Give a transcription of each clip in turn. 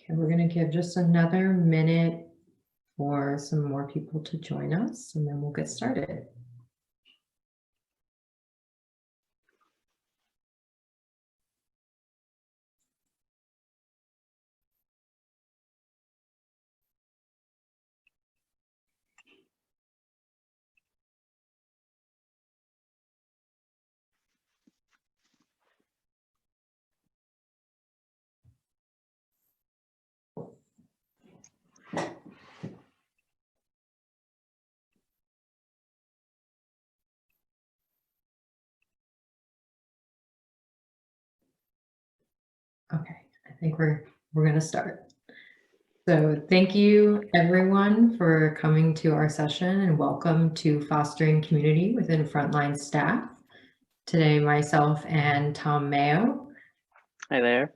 Okay, we're going to give just another minute for some more people to join us, and then we'll get started. Okay, I think we're going to start. So thank you everyone for coming to our session, and welcome to Fostering Community within Frontline Staff. Today, myself and Tom Maio. Hi there.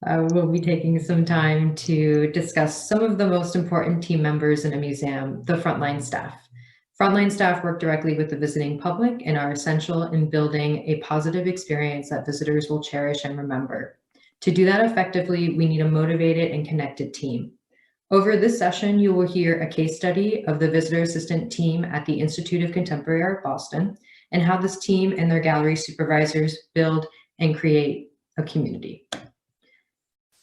We'll be taking some time to discuss some of the most important team members in a museum, the frontline staff. Frontline staff work directly with the visiting public and are essential in building a positive experience that visitors will cherish and remember. To do that effectively, we need a motivated and connected team. Over this session, you will hear a case study of the visitor assistant team at the Institute of Contemporary Art Boston, and how this team and their gallery supervisors build and create a community.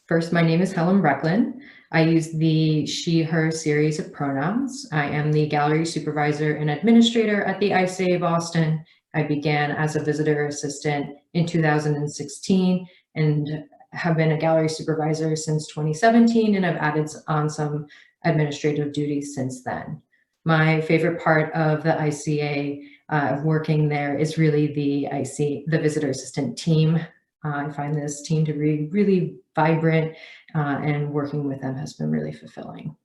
First, my name is Helen Brechlin. I use the she, her series of pronouns. I am the gallery supervisor and administrator at the ICA Boston. I began as a visitor assistant in 2016 and have been a gallery supervisor since 2017, and I've added on some administrative duties since then. My favorite part of the ICA working there is really the visitor assistant team. I find this team to be really vibrant, and working with them has been really fulfilling.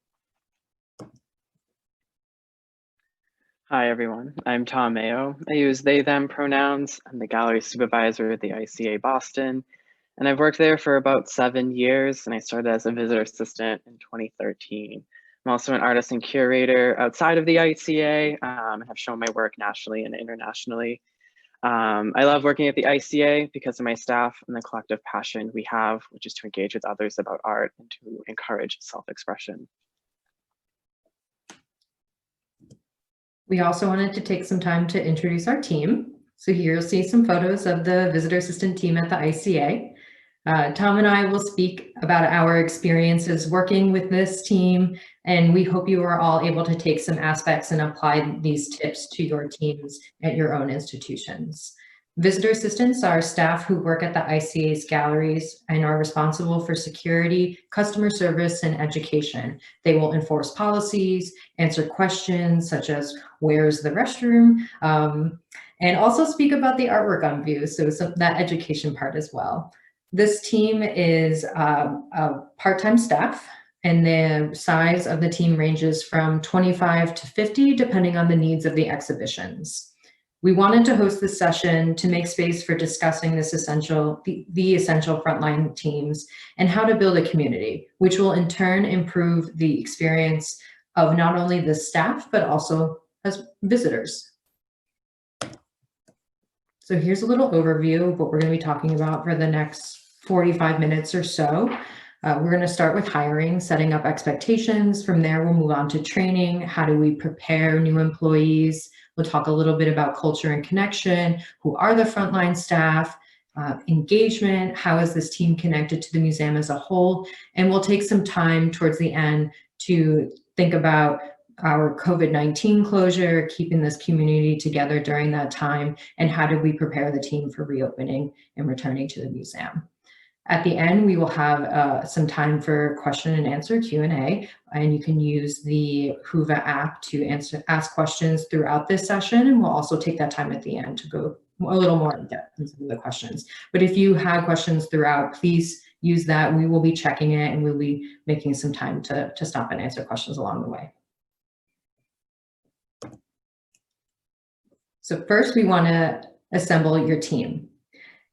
Hi, everyone. I'm Tom Maio. I use they, them pronouns. I'm the gallery supervisor at the ICA Boston, and I've worked there for about 7 years, and I started as a visitor assistant in 2013. I'm also an artist and curator outside of the ICA, and have shown my work nationally and internationally. I love working at the ICA because of my staff and the collective passion we have, which is to engage with others about art and to encourage self-expression. We also wanted to take some time to introduce our team. So here you'll see some photos of the visitor assistant team at the ICA. Tom and I will speak about our experiences working with this team, and we hope you are all able to take some aspects and apply these tips to your teams at your own institutions. Visitor assistants are staff who work at the ICA's galleries and are responsible for security, customer service, and education. They will enforce policies, answer questions such as where's the restroom, and also speak about the artwork on view, so that education part as well. This team is a part-time staff, and the size of the team ranges from 25 to 50, depending on the needs of the exhibitions. We wanted to host this session to make space for discussing the essential frontline teams and how to build a community, which will in turn improve the experience of not only the staff, but also as visitors. So here's a little overview of what we're going to be talking about for the next 45 minutes or so. We're going to start with hiring, setting up expectations. From there, we'll move on to training. How do we prepare new employees? We'll talk a little bit about culture and connection. Who are the frontline staff? Engagement. How is this team connected to the museum as a whole? And we'll take some time towards the end to think about our COVID-19 closure, keeping this community together during that time, and how did we prepare the team for reopening and returning to the museum. At the end, we will have some time for question and answer, Q&A, and you can use the Whova app to ask questions throughout this session, and we'll also take that time at the end to go a little more in depth in some of the questions. But if you have questions throughout, please use that. We will be checking it, and we'll be making some time to stop and answer questions along the way. So first, we want to assemble your team.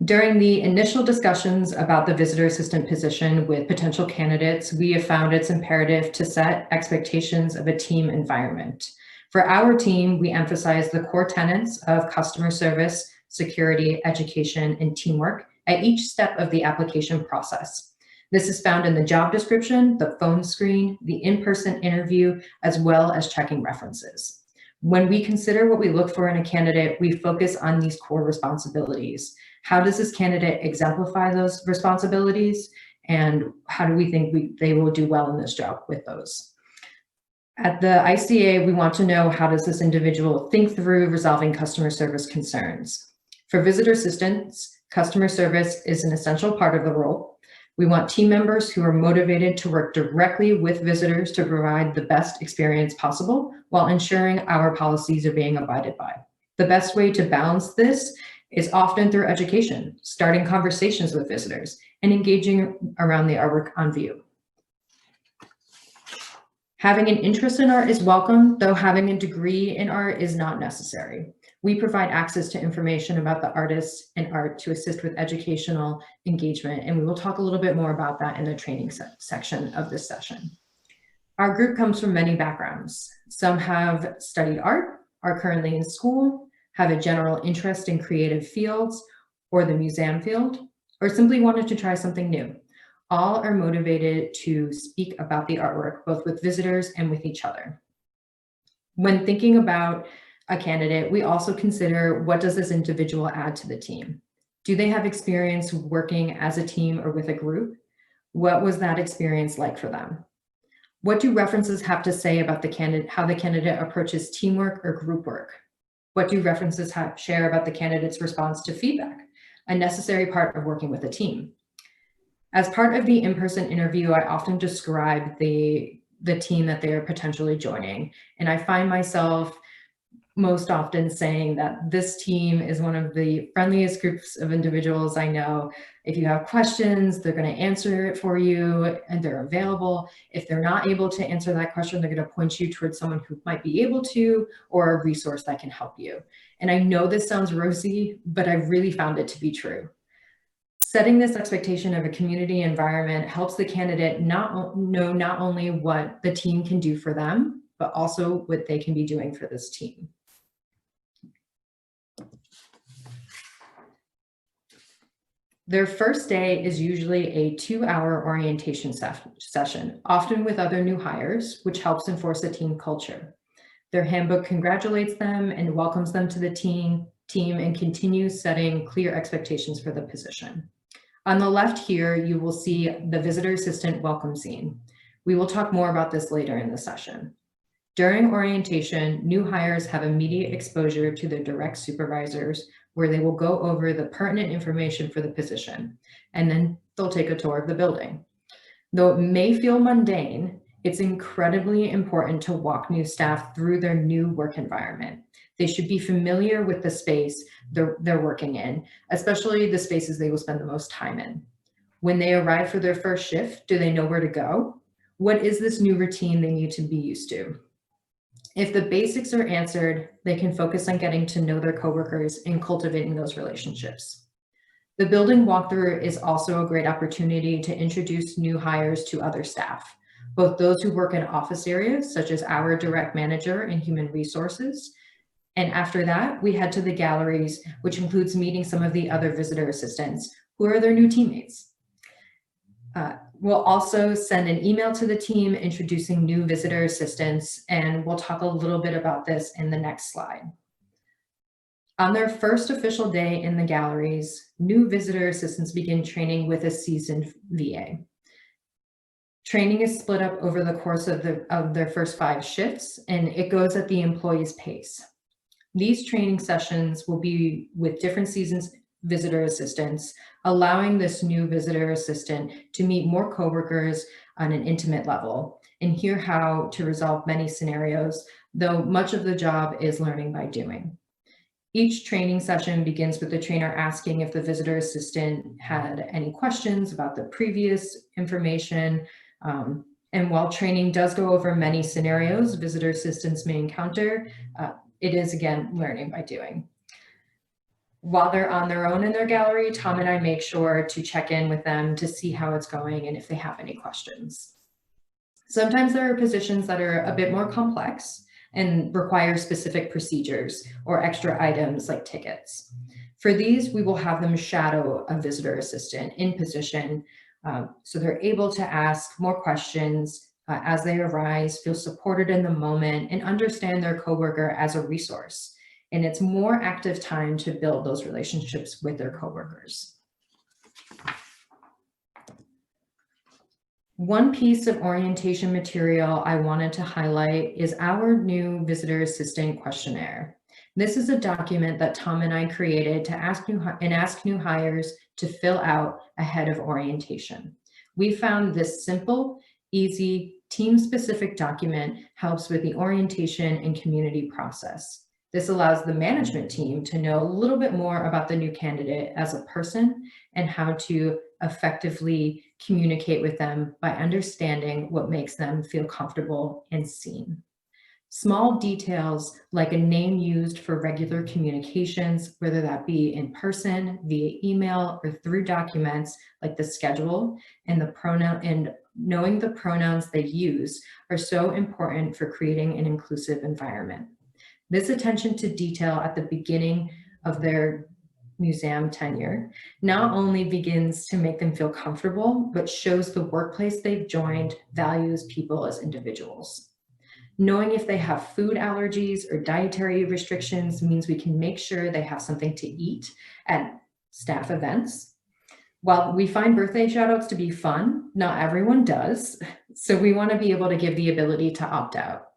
During the initial discussions about the visitor assistant position with potential candidates, we have found it's imperative to set expectations of a team environment. For our team, we emphasize the core tenets of customer service, security, education, and teamwork at each step of the application process. This is found in the job description, the phone screen, the in-person interview, as well as checking references. When we consider what we look for in a candidate, we focus on these core responsibilities. How does this candidate exemplify those responsibilities? And how do we think they will do well in this job with those? At the ICA, we want to know, how does this individual think through resolving customer service concerns? For visitor assistants, customer service is an essential part of the role. We want team members who are motivated to work directly with visitors to provide the best experience possible while ensuring our policies are being abided by. The best way to balance this is often through education, starting conversations with visitors, and engaging around the artwork on view. Having an interest in art is welcome, though having a degree in art is not necessary. We provide access to information about the artists and art to assist with educational engagement, and we will talk a little bit more about that in the training section of this session. Our group comes from many backgrounds. Some have studied art, are currently in school, have a general interest in creative fields or the museum field, or simply wanted to try something new. All are motivated to speak about the artwork, both with visitors and with each other. When thinking about a candidate, we also consider, what does this individual add to the team? Do they have experience working as a team or with a group? What was that experience like for them? What do references have to say about the candidate, how the candidate approaches teamwork or group work? What do references share about the candidate's response to feedback, a necessary part of working with a team? As part of the in-person interview, I often describe the team that they are potentially joining. And I find myself most often saying that this team is one of the friendliest groups of individuals I know. If you have questions, they're going to answer it for you and they're available. If they're not able to answer that question, they're going to point you towards someone who might be able to, or a resource that can help you. And I know this sounds rosy, but I've really found it to be true. Setting this expectation of a community environment helps the candidate know not only what the team can do for them, but also what they can be doing for this team. Their first day is usually a 2-hour orientation session, often with other new hires, which helps enforce a team culture. Their handbook congratulates them and welcomes them to the team and continues setting clear expectations for the position. On the left here, you will see the visitor assistant welcome scene. We will talk more about this later in the session. During orientation, new hires have immediate exposure to their direct supervisors, where they will go over the pertinent information for the position, and then they'll take a tour of the building. Though it may feel mundane, it's incredibly important to walk new staff through their new work environment. They should be familiar with the space they're working in, especially the spaces they will spend the most time in. When they arrive for their first shift, do they know where to go? What is this new routine they need to be used to? If the basics are answered, they can focus on getting to know their coworkers and cultivating those relationships. The building walkthrough is also a great opportunity to introduce new hires to other staff, both those who work in office areas, such as our direct manager and human resources. And after that, we head to the galleries, which includes meeting some of the other visitor assistants who are their new teammates. We'll also send an email to the team introducing new visitor assistants, and we'll talk a little bit about this in the next slide. On their first official day in the galleries, new visitor assistants begin training with a seasoned VA. Training is split up over the course of their first 5 shifts, and it goes at the employee's pace. These training sessions will be with different seasons visitor assistants, allowing this new visitor assistant to meet more coworkers on an intimate level and hear how to resolve many scenarios, though much of the job is learning by doing. Each training session begins with the trainer asking if the visitor assistant had any questions about the previous information. And while training does go over many scenarios visitor assistants may encounter, it is, again, learning by doing. While they're on their own in their gallery, Tom and I make sure to check in with them to see how it's going and if they have any questions. Sometimes there are positions that are a bit more complex and require specific procedures or extra items like tickets. For these, we will have them shadow a visitor assistant in position, so they're able to ask more questions as they arise, feel supported in the moment, and understand their coworker as a resource. And it's more active time to build those relationships with their coworkers. One piece of orientation material I wanted to highlight is our new visitor assistant questionnaire. This is a document that Tom and I created to ask new hires to fill out ahead of orientation. We found this simple, easy, team-specific document helps with the orientation and community process. This allows the management team to know a little bit more about the new candidate as a person and how to effectively communicate with them by understanding what makes them feel comfortable and seen. Small details like a name used for regular communications, whether that be in person, via email, or through documents like the schedule and the pronoun, and knowing the pronouns they use are so important for creating an inclusive environment. This attention to detail at the beginning of their museum tenure not only begins to make them feel comfortable, but shows the workplace they've joined values people as individuals. Knowing if they have food allergies or dietary restrictions means we can make sure they have something to eat at staff events. While we find birthday shout-outs to be fun, not everyone does, so we want to be able to give the ability to opt out.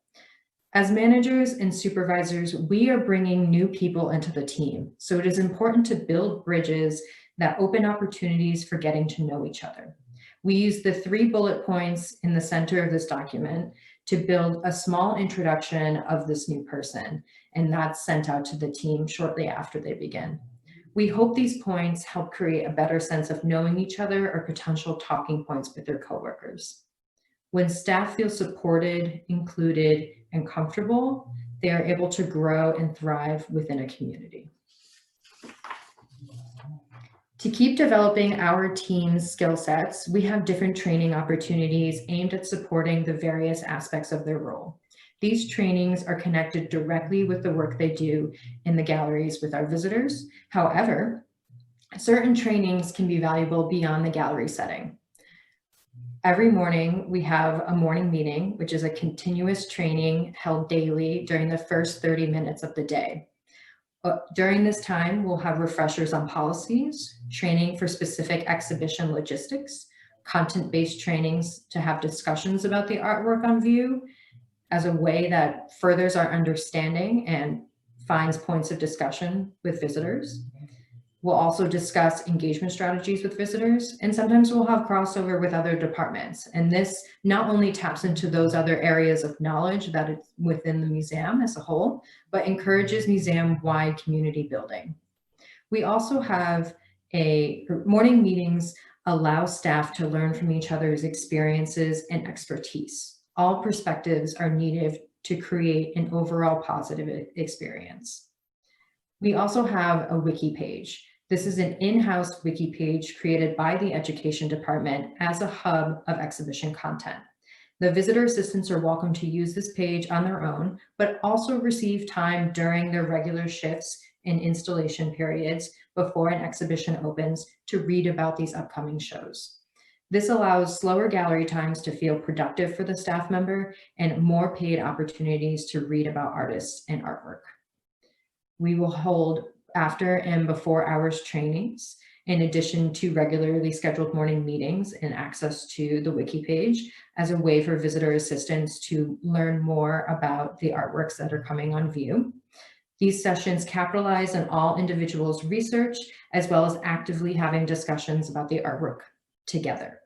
As managers and supervisors, we are bringing new people into the team, so it is important to build bridges that open opportunities for getting to know each other. We use the 3 bullet points in the center of this document to build a small introduction of this new person, and that's sent out to the team shortly after they begin. We hope these points help create a better sense of knowing each other or potential talking points with their coworkers. When staff feel supported, included, and comfortable, they are able to grow and thrive within a community. To keep developing our team's skill sets, we have different training opportunities aimed at supporting the various aspects of their role. These trainings are connected directly with the work they do in the galleries with our visitors. However, certain trainings can be valuable beyond the gallery setting. Every morning, we have a morning meeting, which is a continuous training held daily during the first 30 minutes of the day. During this time, we'll have refreshers on policies, training for specific exhibition logistics, content-based trainings to have discussions about the artwork on view as a way that furthers our understanding and finds points of discussion with visitors. We'll also discuss engagement strategies with visitors, and sometimes we'll have crossover with other departments. And this not only taps into those other areas of knowledge that it's within the museum as a whole, but encourages museum-wide community building. We also have morning meetings allow staff to learn from each other's experiences and expertise. All perspectives are needed to create an overall positive experience. We also have a wiki page. This is an in-house wiki page created by the Education Department as a hub of exhibition content. The visitor assistants are welcome to use this page on their own, but also receive time during their regular shifts and installation periods before an exhibition opens to read about these upcoming shows. This allows slower gallery times to feel productive for the staff member and more paid opportunities to read about artists and artwork. We will hold after and before hours trainings, in addition to regularly scheduled morning meetings and access to the wiki page as a way for visitor assistants to learn more about the artworks that are coming on view. These sessions capitalize on all individuals' research, as well as actively having discussions about the artwork together.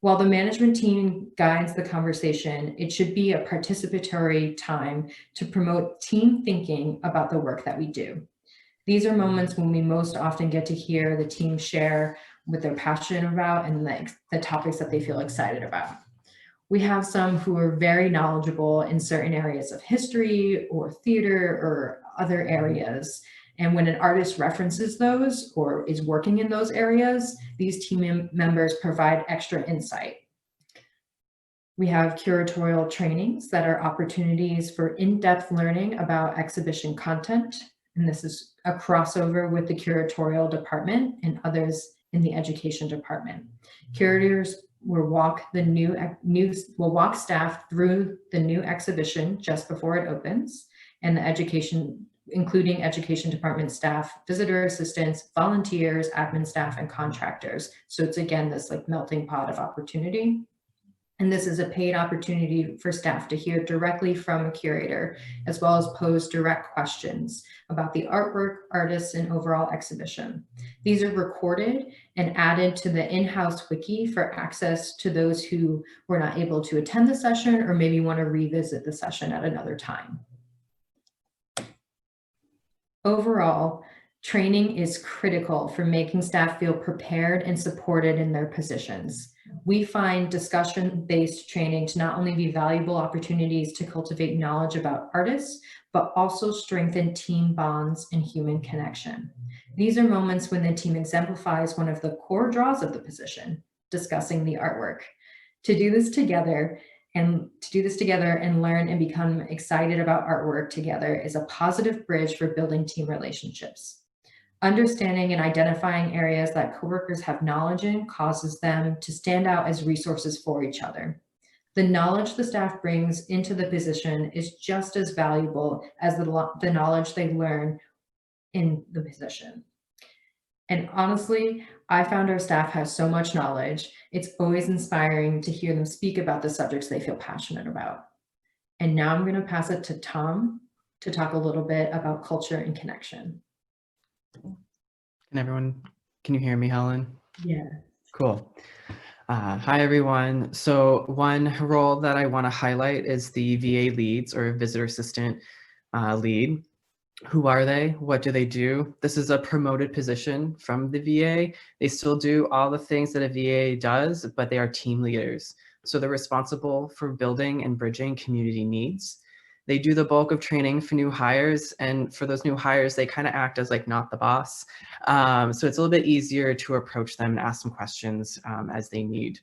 While the management team guides the conversation, it should be a participatory time to promote team thinking about the work that we do. These are moments when we most often get to hear the team share what they're passionate about and the topics that they feel excited about. We have some who are very knowledgeable in certain areas of history or theater or other areas. And when an artist references those or is working in those areas, these team members provide extra insight. We have curatorial trainings that are opportunities for in-depth learning about exhibition content. And this is a crossover with the curatorial department and others in the education department. Curators will walk staff through the new exhibition just before it opens, and including education department staff, visitor assistants, volunteers, admin staff, and contractors. So it's again this like melting pot of opportunity. And this is a paid opportunity for staff to hear directly from a curator, as well as pose direct questions about the artwork, artists, and overall exhibition. These are recorded and added to the in-house wiki for access to those who were not able to attend the session or maybe want to revisit the session at another time. Overall, training is critical for making staff feel prepared and supported in their positions. We find discussion-based training to not only be valuable opportunities to cultivate knowledge about artists, but also strengthen team bonds and human connection. These are moments when the team exemplifies one of the core draws of the position, discussing the artwork. To do this together and learn and become excited about artwork together is a positive bridge for building team relationships. Understanding and identifying areas that coworkers have knowledge in causes them to stand out as resources for each other. The knowledge the staff brings into the position is just as valuable as the knowledge they learn in the position. And honestly, I found our staff has so much knowledge. It's always inspiring to hear them speak about the subjects they feel passionate about. And now I'm going to pass it to Tom to talk a little bit about culture and connection. Can you hear me, Helen? Yeah. Cool. Hi, everyone. So one role that I want to highlight is the VA leads or visitor assistant lead. Who are they? What do they do? This is a promoted position from the VA. They still do all the things that a VA does, but they are team leaders. So they're responsible for building and bridging community needs. They do the bulk of training for new hires, and for those new hires, they kind of act as like not the boss. So it's a little bit easier to approach them and ask them questions as they need.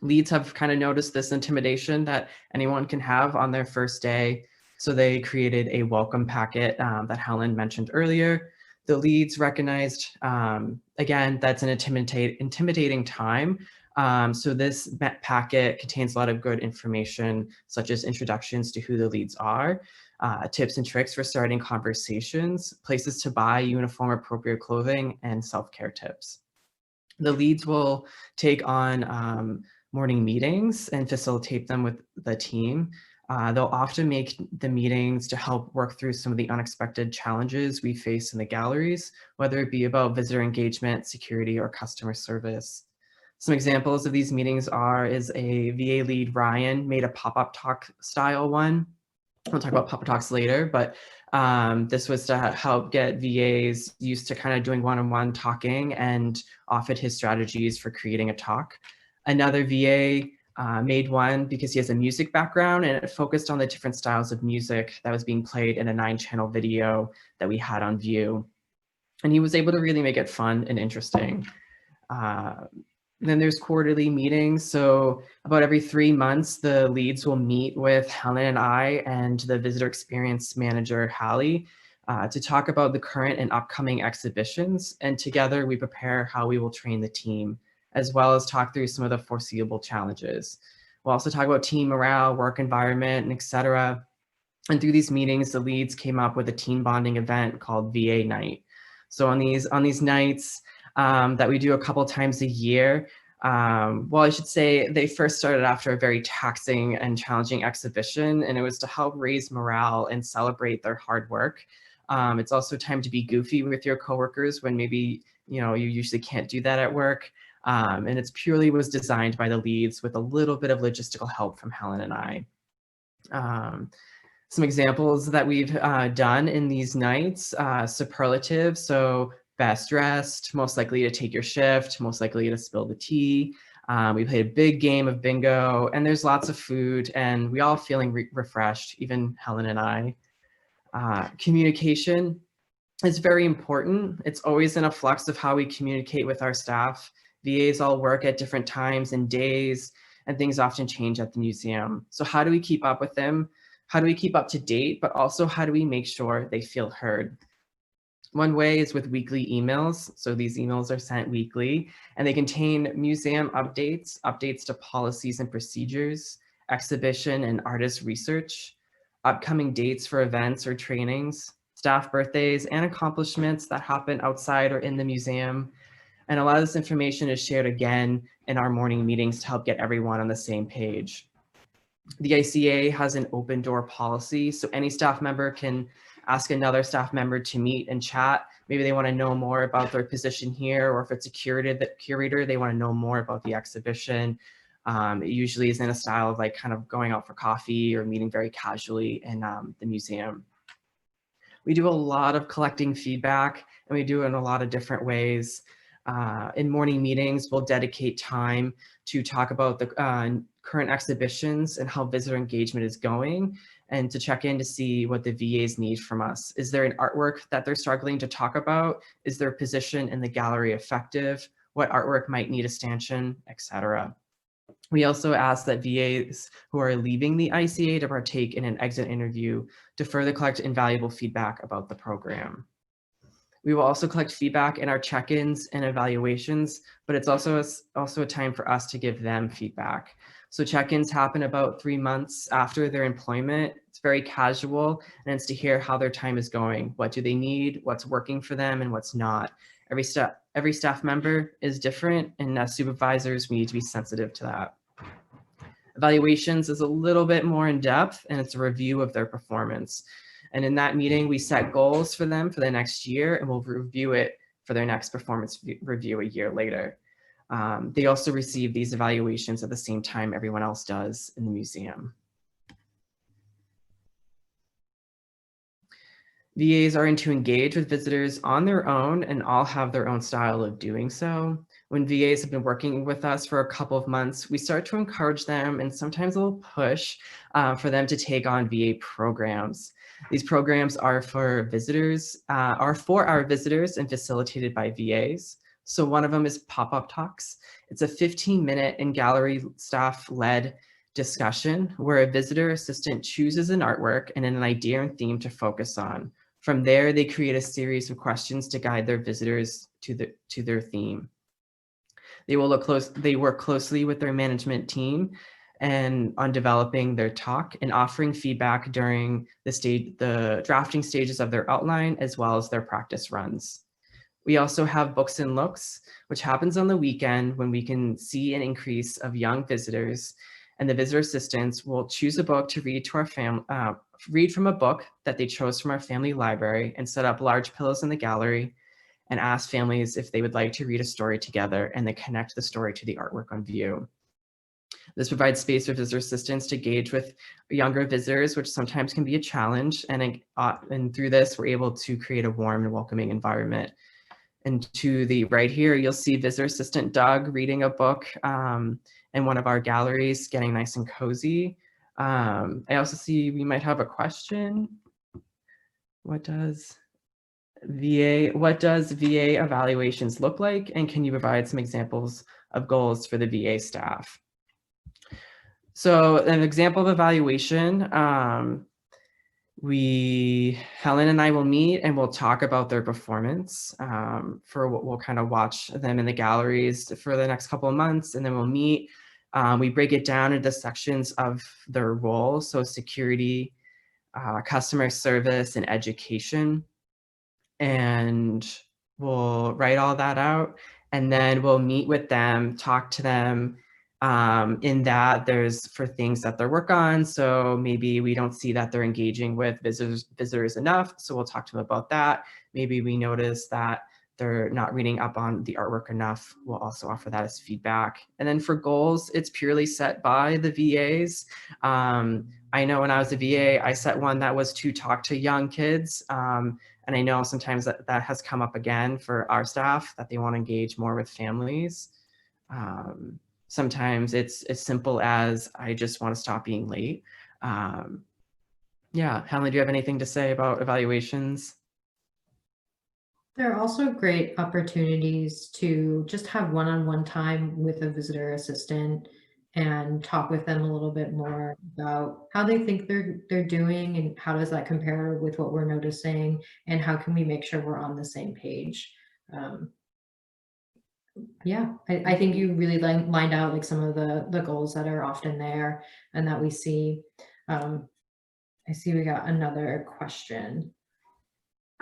Leads have kind of noticed this intimidation that anyone can have on their first day. So they created a welcome packet that Helen mentioned earlier. The leads recognized, again, that's an intimidating time. So this packet contains a lot of good information, such as introductions to who the leads are, tips and tricks for starting conversations, places to buy uniform appropriate clothing, and self-care tips. The leads will take on morning meetings and facilitate them with the team. They'll often make the meetings to help work through some of the unexpected challenges we face in the galleries, whether it be about visitor engagement, security, or customer service. Some examples of these meetings is a VA lead, Ryan, made a pop-up talk style one. We'll talk about pop-up talks later, but this was to help get VAs used to kind of doing one-on-one talking and offered his strategies for creating a talk. Another VA made one because he has a music background, and it focused on the different styles of music that was being played in a 9-channel video that we had on view. And he was able to really make it fun and interesting. Then there's quarterly meetings. So about every 3 months, the leads will meet with Helen and I and the visitor experience manager, Hallie, to talk about the current and upcoming exhibitions. And together we prepare how we will train the team, as well as talk through some of the foreseeable challenges. We'll also talk about team morale, work environment, and et cetera. And through these meetings, the leads came up with a team bonding event called VA Night. So on these nights, that we do a couple times a year. Well, I should say they first started after a very taxing and challenging exhibition, and it was to help raise morale and celebrate their hard work. It's also time to be goofy with your coworkers when maybe you usually can't do that at work. And it's purely was designed by the leads with a little bit of logistical help from Helen and I. Some examples that we've done in these nights, superlative, so best dressed, most likely to take your shift, most likely to spill the tea. We played a big game of bingo, and there's lots of food, and we all feeling refreshed, even Helen and I. Communication is very important. It's always in a flux of how we communicate with our staff. VAs all work at different times and days, and things often change at the museum. So how do we keep up with them? How do we keep up to date, but also how do we make sure they feel heard? One way is with weekly emails. So these emails are sent weekly, and they contain museum updates, updates to policies and procedures, exhibition and artist research, upcoming dates for events or trainings, staff birthdays, and accomplishments that happen outside or in the museum. And a lot of this information is shared again in our morning meetings to help get everyone on the same page. The ICA has an open door policy, so any staff member can ask another staff member to meet and chat. Maybe they want to know more about their position here, or if it's a curator, they want to know more about the exhibition. It usually is in a style of like kind of going out for coffee or meeting very casually in the museum. We do a lot of collecting feedback, and we do it in a lot of different ways. In morning meetings, we'll dedicate time to talk about the current exhibitions and how visitor engagement is going, and to check in to see what the VAs need from us. Is there an artwork that they're struggling to talk about? Is their position in the gallery effective? What artwork might need a stanchion, etc. We also ask that VAs who are leaving the ICA to partake in an exit interview to further collect invaluable feedback about the program. We will also collect feedback in our check-ins and evaluations, but it's also a time for us to give them feedback. So check-ins happen about 3 months after their employment. It's very casual, and it's to hear how their time is going. What do they need? What's working for them and what's not? Every staff member is different, and as supervisors, we need to be sensitive to that. Evaluations is a little bit more in depth, and it's a review of their performance. And in that meeting, we set goals for them for the next year, and we'll review it for their next performance review a year later. They also receive these evaluations at the same time everyone else does in the museum. VAs are to engage with visitors on their own, and all have their own style of doing so. When VAs have been working with us for a couple of months, we start to encourage them, and sometimes a little push for them to take on VA programs. These programs are for visitors, are for our visitors and facilitated by VAs. So one of them is pop-up talks. It's a 15-minute in-gallery staff-led discussion where a visitor assistant chooses an artwork and an idea and theme to focus on. From there, they create a series of questions to guide their visitors to their theme. They work closely with their management team and on developing their talk and offering feedback during the drafting stages of their outline, as well as their practice runs. We also have books and looks, which happens on the weekend when we can see an increase of young visitors, and the visitor assistants will choose a book to read to our read from a book that they chose from our family library, and set up large pillows in the gallery and ask families if they would like to read a story together, and then connect the story to the artwork on view. This provides space for visitor assistants to engage with younger visitors, which sometimes can be a challenge. And through this, we're able to create a warm and welcoming environment. And to the right here, you'll see visitor assistant Doug reading a book in one of our galleries, getting nice and cozy. I also see we might have a question. What does VA evaluations look like? And can you provide some examples of goals for the VA staff? So an example of evaluation, Helen and I will meet and we'll talk about their performance for what we'll kind of watch them in the galleries for the next couple of months, and then we'll meet. We break it down into sections of their role, so security, customer service, and education. And we'll write all that out, and then we'll meet with them, talk to them. In that there's for things that they work on. So maybe we don't see that they're engaging with visitors enough. So we'll talk to them about that. Maybe we notice that they're not reading up on the artwork enough. We'll also offer that as feedback. And then for goals, it's purely set by the VAs. I know when I was a VA, I set one that was to talk to young kids. And I know sometimes that has come up again for our staff, that they want to engage more with families. Sometimes it's as simple as, I just want to stop being late. Yeah, Helen, do you have anything to say about evaluations? There are also great opportunities to just have one-on-one time with a visitor assistant and talk with them a little bit more about how they think they're doing and how does that compare with what we're noticing and how can we make sure we're on the same page. Yeah, I think you really lined out like some of the goals that are often there and that we see. I see we got another question.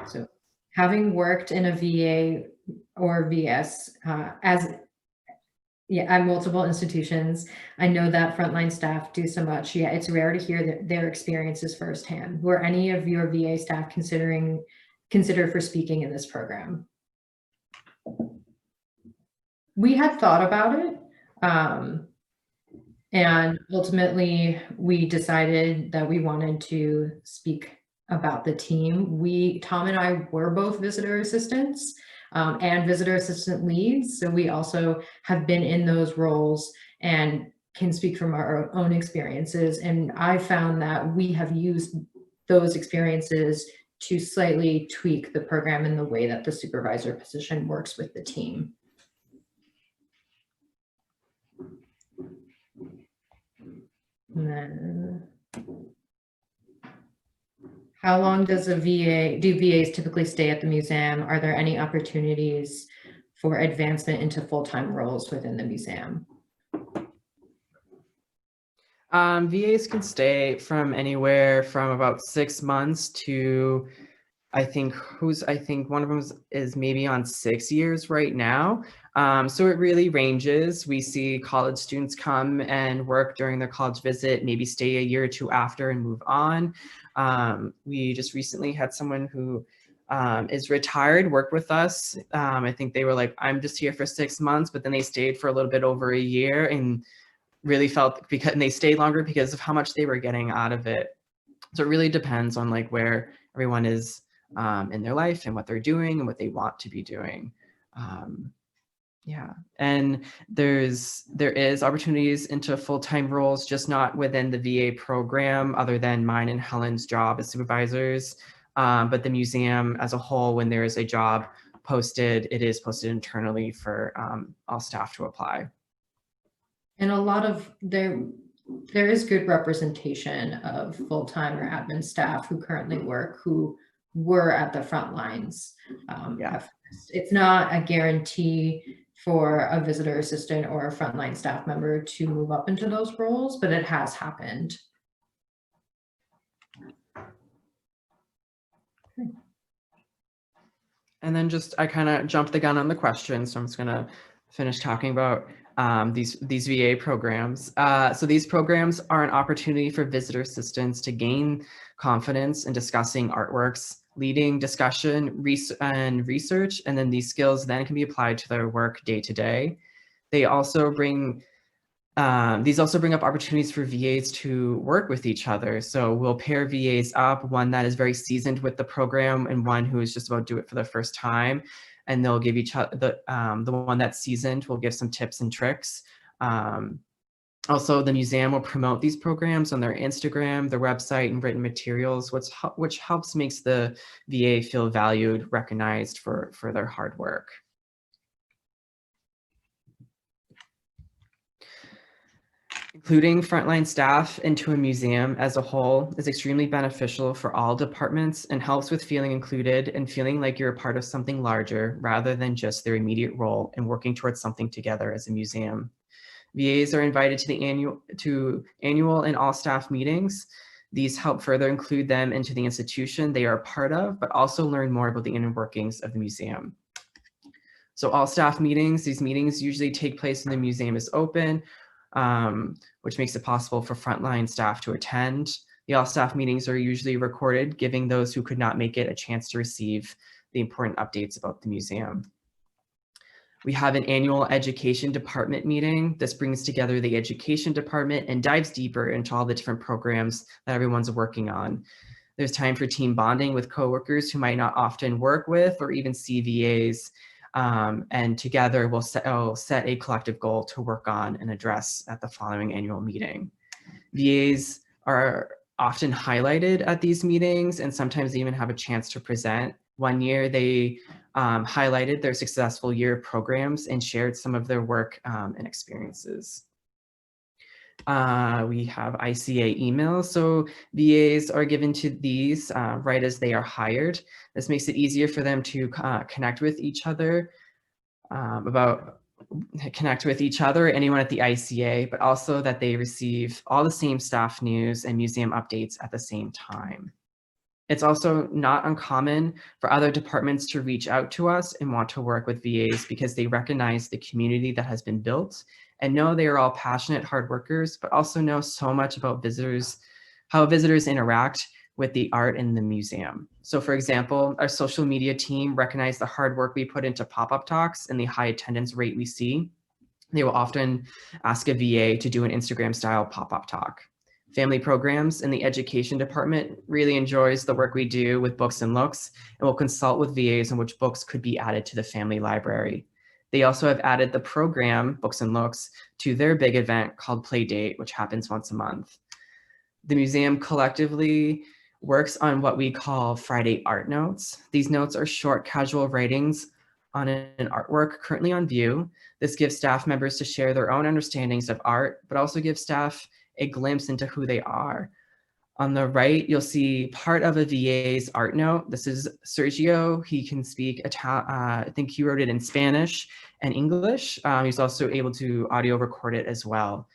So having worked in a VA or VS at multiple institutions, I know that frontline staff do so much. Yeah, it's rare to hear their experiences firsthand. Were any of your VA staff considered for speaking in this program? We had thought about it, and ultimately we decided that we wanted to speak about the team. Tom and I were both visitor assistants and visitor assistant leads, so we also have been in those roles and can speak from our own experiences. And I found that we have used those experiences to slightly tweak the program in the way that the supervisor position works with the team. And then, how long does do VAs typically stay at the museum? Are there any opportunities for advancement into full-time roles within the museum? VAs can stay from anywhere from about 6 months to, I think one of them is maybe on 6 years right now. So it really ranges. We see college students come and work during their college visit, maybe stay a year or two after and move on. We just recently had someone who is retired work with us. I think they were like, I'm just here for 6 months, but then they stayed for a little bit over a year and really felt and they stayed longer because of how much they were getting out of it. So it really depends on like where everyone is in their life and what they're doing and what they want to be doing. Yeah, and there is opportunities into full-time roles, just not within the VA program, other than mine and Helen's job as supervisors. But the museum as a whole, when there is a job posted, it is posted internally for all staff to apply. And a lot of there is good representation of full-time or admin staff who currently work, who were at the front lines. It's not a guarantee for a visitor assistant or a frontline staff member to move up into those roles, but it has happened. Okay. And then I kind of jumped the gun on the question, so I'm just gonna finish talking about these VA programs. So these programs are an opportunity for visitor assistants to gain confidence in discussing artworks, leading discussion and research, and then these skills then can be applied to their work day to day. These also bring up opportunities for VAs to work with each other. So we'll pair VAs up, one that is very seasoned with the program and one who is just about to do it for the first time. And they'll give each other, the one that's seasoned will give some tips and tricks. Also, the museum will promote these programs on their Instagram, their website, and written materials, which helps makes the VA feel valued, recognized for their hard work. Including frontline staff into a museum as a whole is extremely beneficial for all departments and helps with feeling included and feeling like you're a part of something larger rather than just their immediate role and working towards something together as a museum. VAs are invited to the annual and all staff meetings. These help further include them into the institution they are a part of, but also learn more about the inner workings of the museum. So all staff meetings, these meetings usually take place when the museum is open, which makes it possible for frontline staff to attend. The all staff meetings are usually recorded, giving those who could not make it a chance to receive the important updates about the museum. We have an annual education department meeting. This brings together the education department and dives deeper into all the different programs that everyone's working on. There's time for team bonding with coworkers who might not often work with or even see VAs. And together we'll set a collective goal to work on and address at the following annual meeting. VAs are often highlighted at these meetings and sometimes even have a chance to present. One year they highlighted their successful year of programs and shared some of their work and experiences. We have ICA emails. So VAs are given to these right as they are hired. This makes it easier for them to connect with each other, anyone at the ICA, but also that they receive all the same staff news and museum updates at the same time. It's also not uncommon for other departments to reach out to us and want to work with VAs because they recognize the community that has been built and know they are all passionate hard workers, but also know so much about visitors, how visitors interact with the art in the museum. So for example, our social media team recognized the hard work we put into pop-up talks and the high attendance rate we see. They will often ask a VA to do an Instagram style pop-up talk. Family programs in the education department really enjoys the work we do with books and looks and will consult with VAs on which books could be added to the family library. They also have added the program, Books and Looks, to their big event called Play Date, which happens once a month. The museum collectively works on what we call Friday art notes. These notes are short casual writings on an artwork currently on view. This gives staff members to share their own understandings of art, but also gives staff a glimpse into who they are. On the right, you'll see part of a VA's art note. This is Sergio. He can speak I think he wrote it in Spanish and English. He's also able to audio record it as well.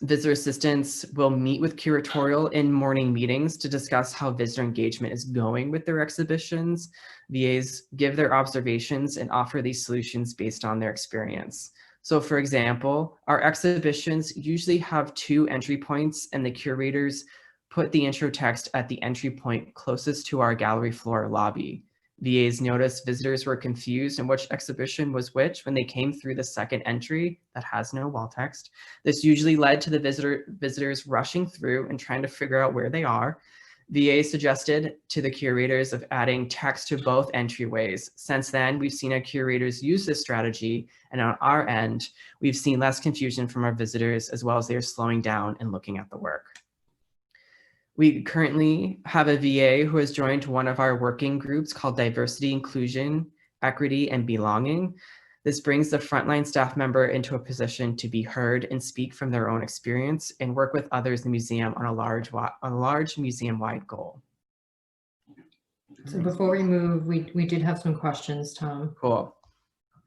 Visitor assistants will meet with curatorial in morning meetings to discuss how visitor engagement is going with their exhibitions. VAs give their observations and offer these solutions based on their experience. So for example, our exhibitions usually have 2 entry points and the curators put the intro text at the entry point closest to our gallery floor lobby. VAs noticed visitors were confused in which exhibition was which when they came through the second entry that has no wall text. This usually led to the visitors rushing through and trying to figure out where they are. VA suggested to the curators of adding text to both entryways. Since then, we've seen our curators use this strategy, and on our end, we've seen less confusion from our visitors as well as they're slowing down and looking at the work. We currently have a VA who has joined one of our working groups called Diversity, Inclusion, Equity, and Belonging. This brings the frontline staff member into a position to be heard and speak from their own experience and work with others in the museum on a large museum-wide goal. So before we move, we did have some questions, Tom. Cool.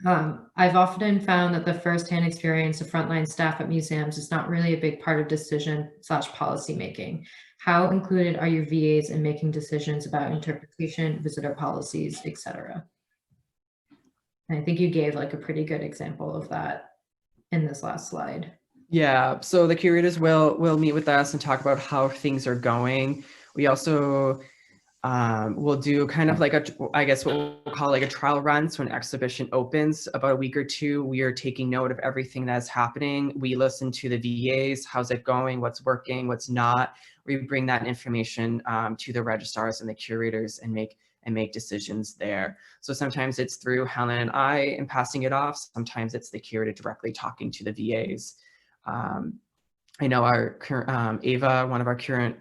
I've often found that the firsthand experience of frontline staff at museums is not really a big part of decision/policy making. How included are your VAs in making decisions about interpretation, visitor policies, etc.? And I think you gave like a pretty good example of that in this last slide. Yeah, so the curators will meet with us and talk about how things are going. We also we'll do kind of like I guess what we'll call like a trial run. So an exhibition opens about a week or 2, we are taking note of everything that's happening. We listen to the VAs, how's it going, what's working, what's not. We bring that information to the registrars and the curators and make decisions there. So sometimes it's through Helen and I and passing it off. Sometimes it's the curator directly talking to the VAs. I know our Ava, one of our current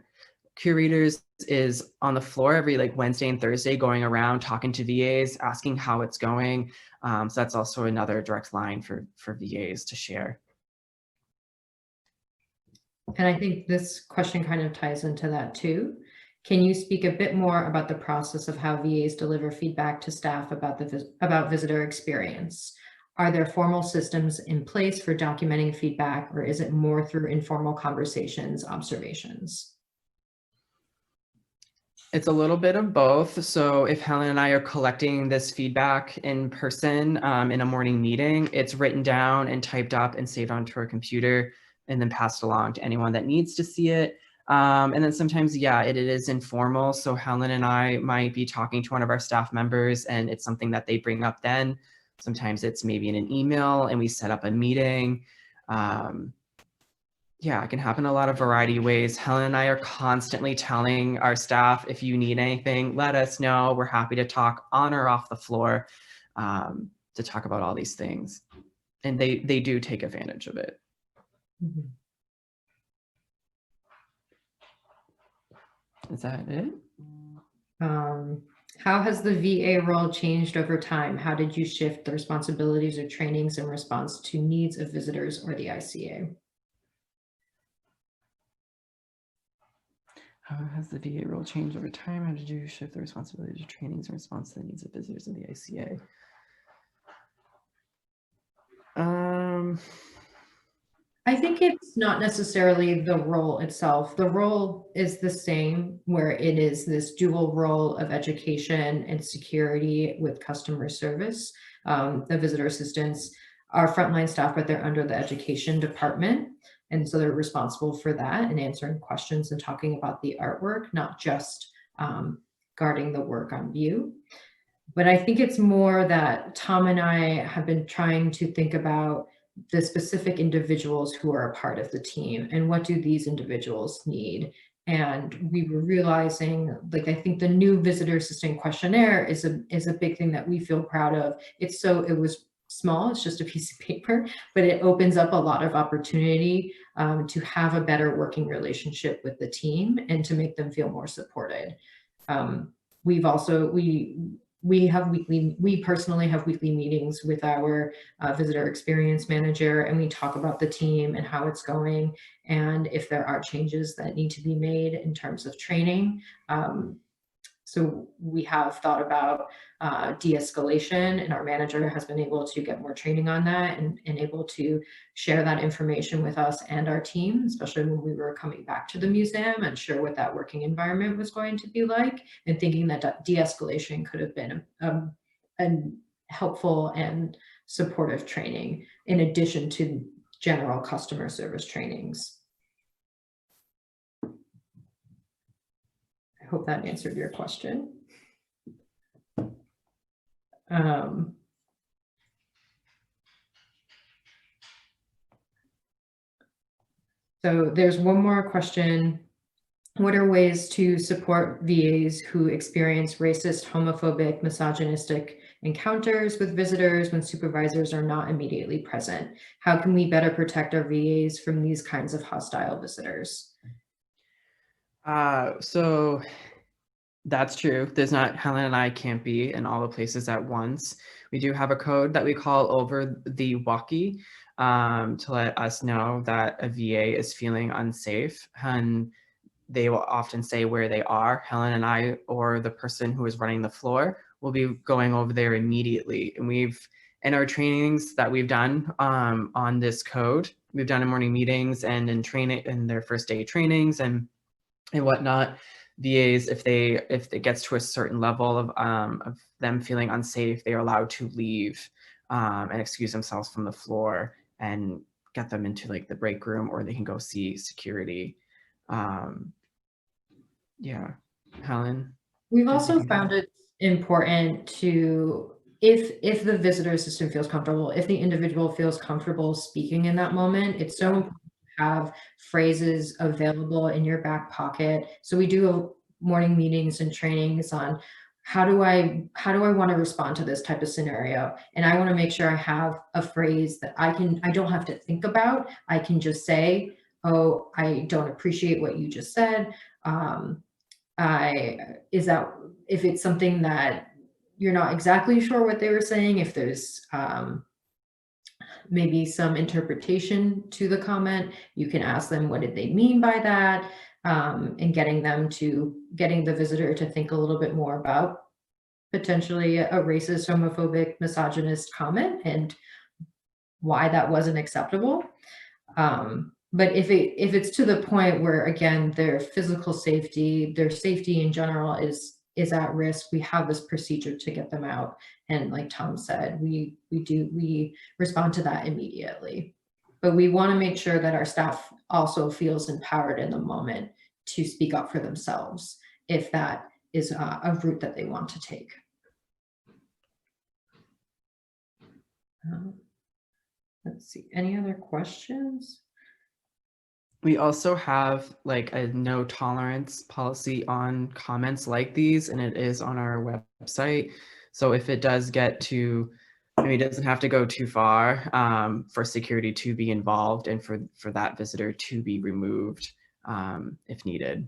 curators, is on the floor every like Wednesday and Thursday going around talking to VAs, asking how it's going. So that's also another direct line for VAs to share. And I think this question kind of ties into that too. Can you speak a bit more about the process of how VAs deliver feedback to staff about visitor experience? Are there formal systems in place for documenting feedback, or is it more through informal conversations, observations? It's a little bit of both. So if Helen and I are collecting this feedback in person in a morning meeting, it's written down and typed up and saved onto our computer and then passed along to anyone that needs to see it. And then sometimes, yeah, it is informal. So Helen and I might be talking to one of our staff members and it's something that they bring up then. Sometimes it's maybe in an email and we set up a meeting. Yeah, it can happen a lot of variety of ways. Helen and I are constantly telling our staff, if you need anything, let us know. We're happy to talk on or off the floor to talk about all these things. And they do take advantage of it. Mhm. Is that it? How has the VA role changed over time? How did you shift the responsibilities or trainings in response to needs of visitors or the ICA? How has the VA role changed over time? How did you shift the responsibilities or trainings in response to the needs of visitors of the ICA? I think it's not necessarily the role itself. The role is the same, where it is this dual role of education and security with customer service. The visitor assistants are frontline staff, but they're under the education department. And so they're responsible for that and answering questions and talking about the artwork, not just guarding the work on view. But I think it's more that Tom and I have been trying to think about the specific individuals who are a part of the team and what do these individuals need. And we were realizing, like, I think the new visitor assistant questionnaire is a big thing that we feel proud of. It was small, it's just a piece of paper, but it opens up a lot of opportunity to have a better working relationship with the team and to make them feel more supported. We've also, we personally have weekly meetings with our visitor experience manager, and we talk about the team and how it's going and if there are changes that need to be made in terms of training. So we have thought about de-escalation, and our manager has been able to get more training on that and able to share that information with us and our team, especially when we were coming back to the museum and share what that working environment was going to be like, and thinking that de-escalation could have been a helpful and supportive training in addition to general customer service trainings. I hope that answered your question. So there's one more question. What are ways to support VAs who experience racist, homophobic, misogynistic encounters with visitors when supervisors are not immediately present? How can we better protect our VAs from these kinds of hostile visitors? So that's true. Helen and I can't be in all the places at once. We do have a code that we call over the walkie to let us know that a VA is feeling unsafe, and they will often say where they are. Helen and I, or the person who is running the floor, will be going over there immediately. And in our trainings that we've done on this code, we've done in morning meetings and in training, in their first day trainings and whatnot, VAs, if it gets to a certain level of them feeling unsafe, they are allowed to leave and excuse themselves from the floor and get them into like the break room, or they can go see security. Yeah, Helen. We've also found it important to, if the visitor assistant feels comfortable, if the individual feels comfortable speaking in that moment, it's so important to have phrases available in your back pocket. So we do morning meetings and trainings on how do I want to respond to this type of scenario? And I want to make sure I have a phrase that I don't have to think about. I can just say, oh, I don't appreciate what you just said. If it's something that you're not exactly sure what they were saying, if there's maybe some interpretation to the comment, you can ask them, what did they mean by that? And getting the visitor to think a little bit more about potentially a racist, homophobic, misogynist comment and why that wasn't acceptable. But if it's to the point where, again, their physical safety, their safety in general is at risk, we have this procedure to get them out. And like Tom said, we respond to that immediately. But we want to make sure that our staff also feels empowered in the moment to speak up for themselves if that is a route that they want to take. Let's see, any other questions? We also have like a no tolerance policy on comments like these, and it is on our website. So if it does get to, maybe it doesn't have to go too far for security to be involved and for that visitor to be removed if needed.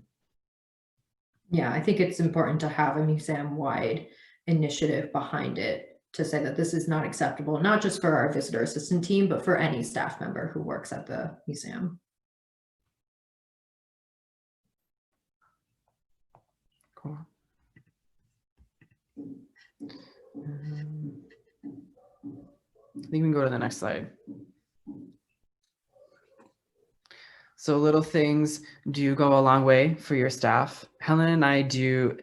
Yeah, I think it's important to have a museum-wide initiative behind it to say that this is not acceptable, not just for our visitor assistant team, but for any staff member who works at the museum. Cool. I think we can go to the next slide. So little things do go a long way for your staff. Helen and I do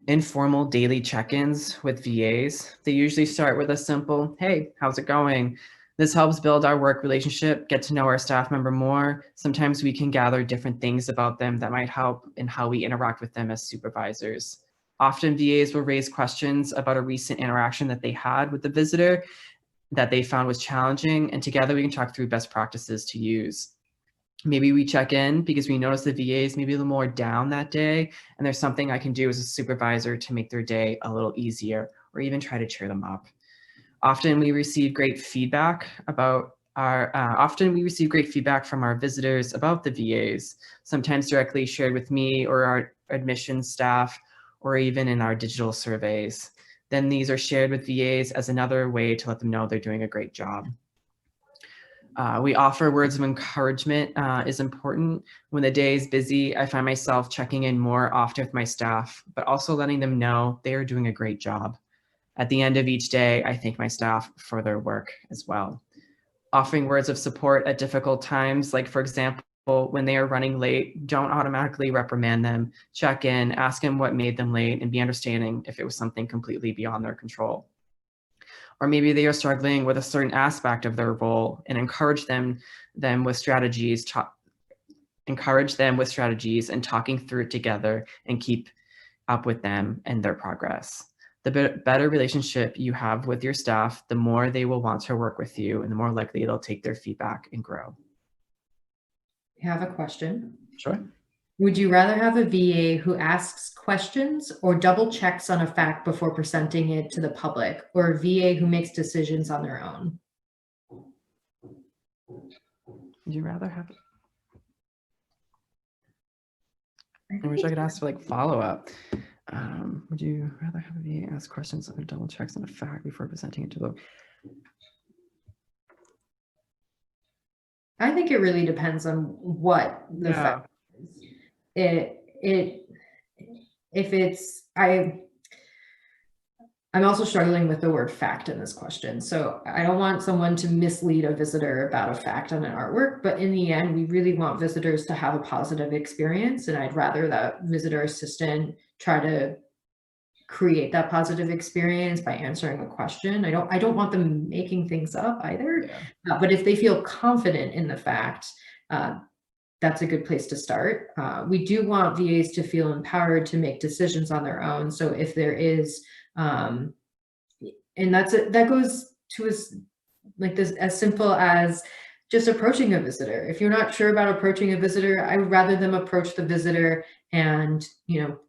informal daily check-ins with VAs. They usually start with a simple, hey, how's it going? This helps build our work relationship, get to know our staff member more. Sometimes we can gather different things about them that might help in how we interact with them as supervisors. Often VAs will raise questions about a recent interaction that they had with the visitor that they found was challenging, and together we can talk through best practices to use. Maybe we check in because we notice the VAs maybe a little more down that day, and there's something I can do as a supervisor to make their day a little easier, or even try to cheer them up. Often we receive great feedback about from our visitors about the VAs, sometimes directly shared with me or our admissions staff, or even in our digital surveys. Then these are shared with VAs as another way to let them know they're doing a great job. We offer words of encouragement is important. When the day is busy, I find myself checking in more often with my staff, but also letting them know they are doing a great job. At the end of each day, I thank my staff for their work as well. Offering words of support at difficult times, like for example, when they are running late, don't automatically reprimand them. Check in, ask them what made them late, and be understanding if it was something completely beyond their control. Or maybe they are struggling with a certain aspect of their role, and encourage them with strategies and talking through it together, and keep up with them and their progress. The better relationship you have with your staff, the more they will want to work with you, and the more likely they'll take their feedback and grow. I have a question. Sure. Would you rather have a VA who asks questions or double checks on a fact before presenting it to the public, or a VA who makes decisions on their own? Would you rather have? I wish I could ask for like follow-up. Would you rather have a VA ask questions or double checks on a fact before presenting it to the? I think it really depends on what the fact is. If it's, I'm also struggling with the word fact in this question. So I don't want someone to mislead a visitor about a fact on an artwork, but in the end, we really want visitors to have a positive experience. And I'd rather that visitor assistant try to create that positive experience by answering a question. I don't want them making things up either. Yeah. But if they feel confident in the fact, that's a good place to start. We do want VAs to feel empowered to make decisions on their own. So if there is, and that goes to as simple as just approaching a visitor. If you're not sure about approaching a visitor, I would rather them approach the visitor and,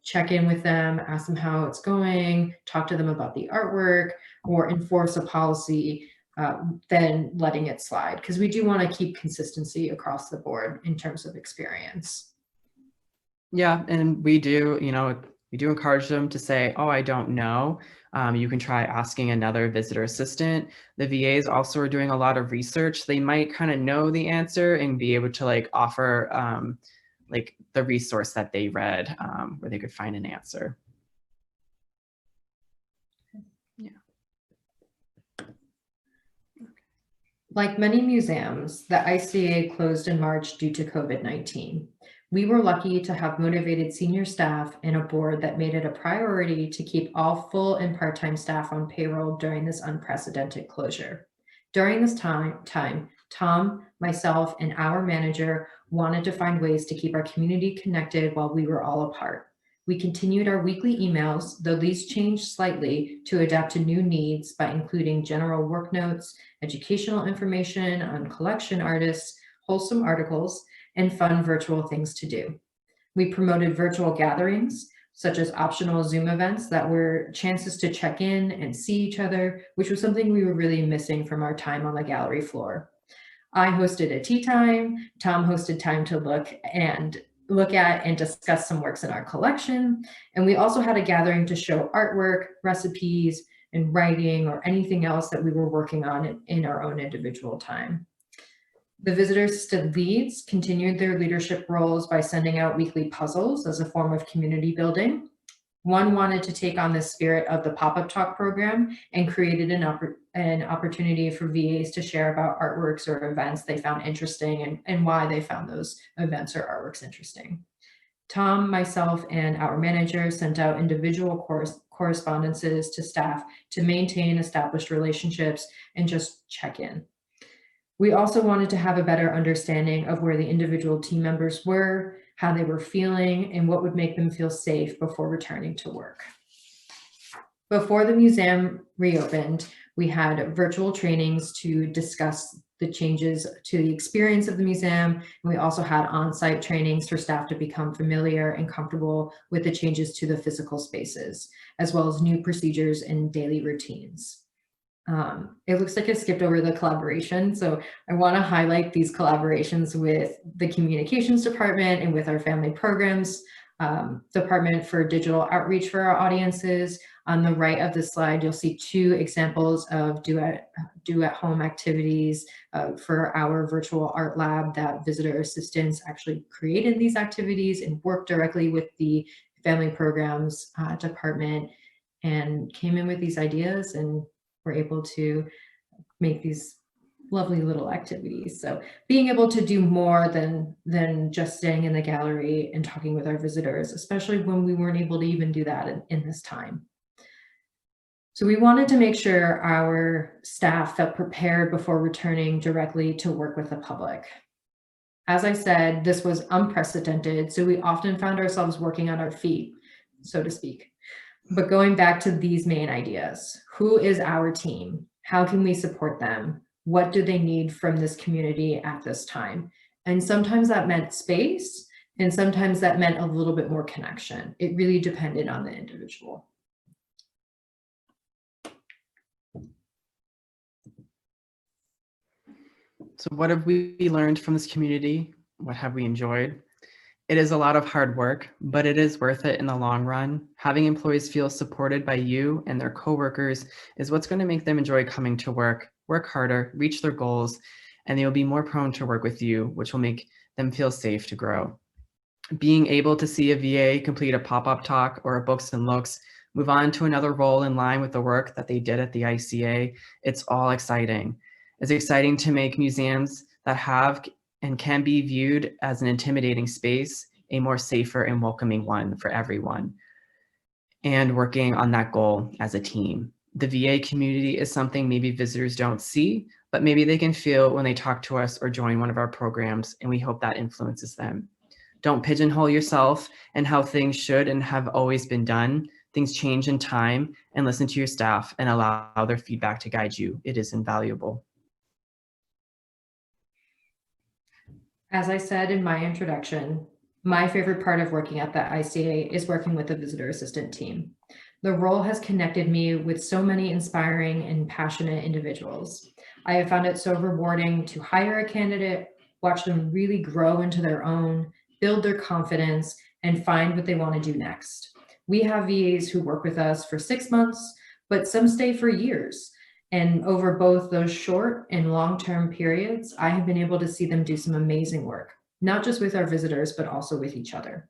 check in with them, ask them how it's going, talk to them about the artwork, or enforce a policy than letting it slide. Because we do want to keep consistency across the board in terms of experience. Yeah, and we do encourage them to say, oh, I don't know. You can try asking another visitor assistant. The VAs also are doing a lot of research. They might kind of know the answer and be able to offer the resource that they read where they could find an answer. Yeah. Like many museums, the ICA closed in March due to COVID-19. We were lucky to have motivated senior staff and a board that made it a priority to keep all full and part-time staff on payroll during this unprecedented closure. During this time, Tom, myself, and our manager wanted to find ways to keep our community connected while we were all apart. We continued our weekly emails, though these changed slightly to adapt to new needs by including general work notes, educational information on collection artists, wholesome articles, and fun virtual things to do. We promoted virtual gatherings, such as optional Zoom events that were chances to check in and see each other, which was something we were really missing from our time on the gallery floor. I hosted a tea time, Tom hosted time to look at and discuss some works in our collection, and we also had a gathering to show artwork, recipes, and writing, or anything else that we were working on in our own individual time. The visitor assisted leads continued their leadership roles by sending out weekly puzzles as a form of community building. One wanted to take on the spirit of the pop-up talk program and created an opportunity for VAs to share about artworks or events they found interesting and why they found those events or artworks interesting. Tom, myself, and our manager sent out individual correspondences to staff to maintain established relationships and just check in. We also wanted to have a better understanding of where the individual team members were, how they were feeling, and what would make them feel safe before returning to work. Before the museum reopened, we had virtual trainings to discuss the changes to the experience of the museum, and we also had on-site trainings for staff to become familiar and comfortable with the changes to the physical spaces, as well as new procedures and daily routines. It looks like I skipped over the collaboration, so I want to highlight these collaborations with the communications department and with our family programs department for digital outreach for our audiences. On the right of the slide, you'll see two examples of do at home activities for our virtual art lab that visitor assistants actually created these activities and worked directly with the family programs department and came in with these ideas and were able to make these lovely little activities. So being able to do more than just staying in the gallery and talking with our visitors, especially when we weren't able to even do that in this time. So we wanted to make sure our staff felt prepared before returning directly to work with the public. As I said, this was unprecedented, so we often found ourselves working on our feet, so to speak. But going back to these main ideas, who is our team? How can we support them? What do they need from this community at this time? And sometimes that meant space, and sometimes that meant a little bit more connection. It really depended on the individual. So what have we learned from this community? What have we enjoyed? It is a lot of hard work, but it is worth it in the long run. Having employees feel supported by you and their coworkers is what's going to make them enjoy coming to work harder, reach their goals, and they will be more prone to work with you, which will make them feel safe to grow. Being able to see a VA complete a pop-up talk or a books and looks, move on to another role in line with the work that they did at the ICA, it's all exciting. It's exciting to make museums that have and can be viewed as an intimidating space, a more safer and welcoming one for everyone, and working on that goal as a team. The VA community is something maybe visitors don't see, but maybe they can feel when they talk to us or join one of our programs, and we hope that influences them. Don't pigeonhole yourself and how things should and have always been done. Things change in time, and listen to your staff and allow their feedback to guide you. It is invaluable. As I said in my introduction, my favorite part of working at the ICA is working with the visitor assistant team. The role has connected me with so many inspiring and passionate individuals. I have found it so rewarding to hire a candidate, watch them really grow into their own, build their confidence, and find what they want to do next. We have VAs who work with us for 6 months, but some stay for years. And over both those short and long-term periods, I have been able to see them do some amazing work, not just with our visitors, but also with each other.